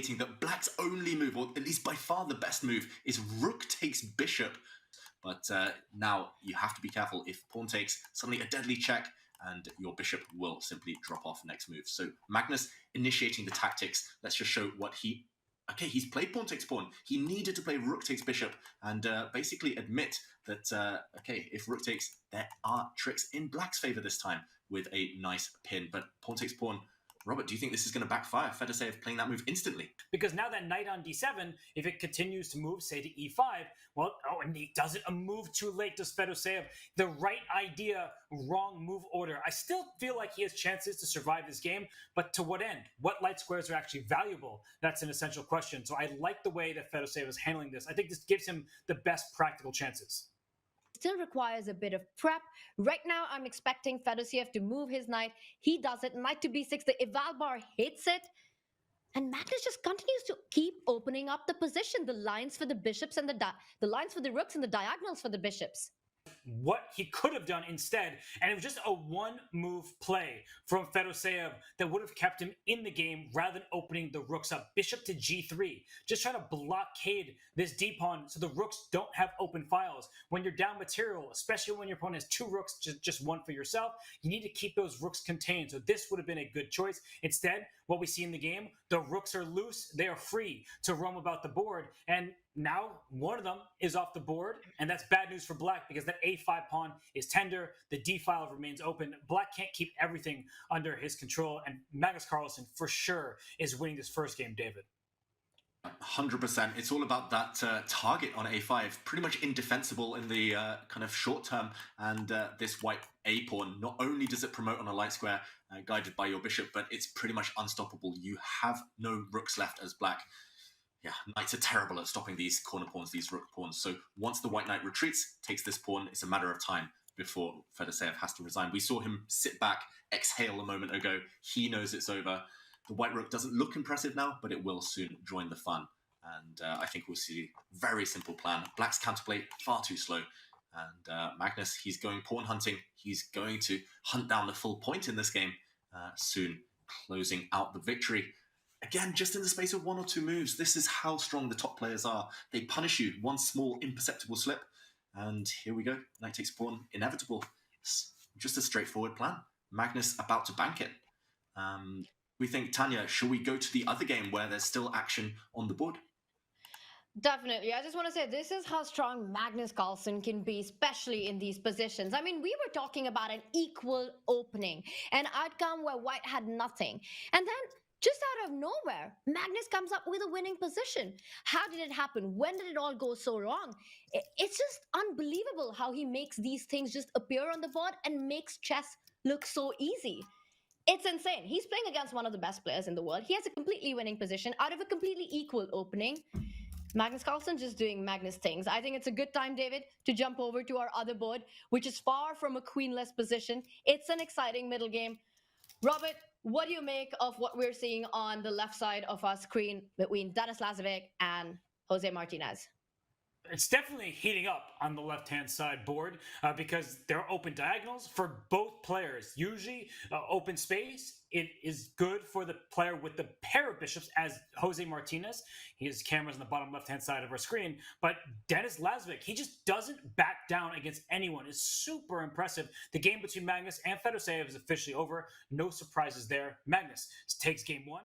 that Black's only move, or at least by far the best move, is rook takes bishop. But now you have to be careful. If pawn takes, suddenly a deadly check, and your bishop will simply drop off next move. So Magnus initiating the tactics. Let's just show what he... Okay, he's played pawn takes pawn. He needed to play rook takes bishop and basically admit that, okay, if rook takes, there are tricks in Black's favor this time with a nice pin. But pawn takes pawn... Robert, do you think this is going to backfire? Fedoseev playing that move instantly. Because now that knight on d7, if it continues to move, say, to e5, well, oh, and he does it a move too late, does Fedoseev. The right idea, wrong move order. I still feel like he has chances to survive this game, but to what end? What light squares are actually valuable? That's an essential question. So I like the way that Fedoseev is handling this. I think this gives him the best practical chances. Still requires a bit of prep. Right now, I'm expecting Fedoseev to move his knight. He does it. Knight to b6. The eval bar hits it. And Magnus just continues to keep opening up the position. The lines for the bishops and the lines for the rooks and the diagonals for the bishops. What he could have done instead, and it was just a one-move play from Fedoseev that would have kept him in the game rather than opening the rooks up. Bishop to g3, just trying to blockade this d-pawn so the rooks don't have open files. When you're down material, especially when your opponent has two rooks, just one for yourself, you need to keep those rooks contained. So this would have been a good choice. Instead, what we see in the game, the rooks are loose, they are free to roam about the board, and now one of them is off the board, and that's bad news for Black because that a5 pawn is tender, the d file remains open. Black can't keep everything under his control, and Magnus Carlsen for sure is winning this first game, David. 100%. It's all about that target on a5, pretty much indefensible in the kind of short term, and this white a pawn, not only does it promote on a light square guided by your bishop, but it's pretty much unstoppable. You have no rooks left as Black. Yeah, knights are terrible at stopping these corner pawns, these rook pawns. So once the white knight retreats, takes this pawn, it's a matter of time before Fedoseev has to resign. We saw him sit back, exhale a moment ago. He knows it's over. The white rook doesn't look impressive now, but it will soon join the fun. And I think we'll see a very simple plan. Black's counterplay far too slow. And Magnus, he's going pawn hunting. He's going to hunt down the full point in this game soon, closing out the victory. Again, just in the space of one or two moves, this is how strong the top players are. They punish you, one small imperceptible slip, and here we go. Knight takes pawn, inevitable. It's just a straightforward plan. Magnus about to bank it. We think, Tanya, shall we go to the other game where there's still action on the board? Definitely. I just want to say this is how strong Magnus Carlsen can be, especially in these positions. I mean, we were talking about an equal opening, an outcome where white had nothing. And then just out of nowhere, Magnus comes up with a winning position. How did it happen? When did it all go so wrong? It's just unbelievable how he makes these things just appear on the board and makes chess look so easy. It's insane. He's playing against one of the best players in the world. He has a completely winning position out of a completely equal opening. Magnus Carlsen just doing Magnus things. I think it's a good time, David, to jump over to our other board, which is far from a queenless position. It's an exciting middle game. Robert, what do you make of what we're seeing on the left side of our screen between Denis Lazovic and Jose Martinez? It's definitely heating up on the left-hand side board because there are open diagonals for both players. Usually, open space, it is good for the player with the pair of bishops as Jose Martinez. His camera's on the bottom left-hand side of our screen. But Denis Lazovic, he just doesn't back down against anyone. It's super impressive. The game between Magnus and Fedoseev is officially over. No surprises there. Magnus takes game one.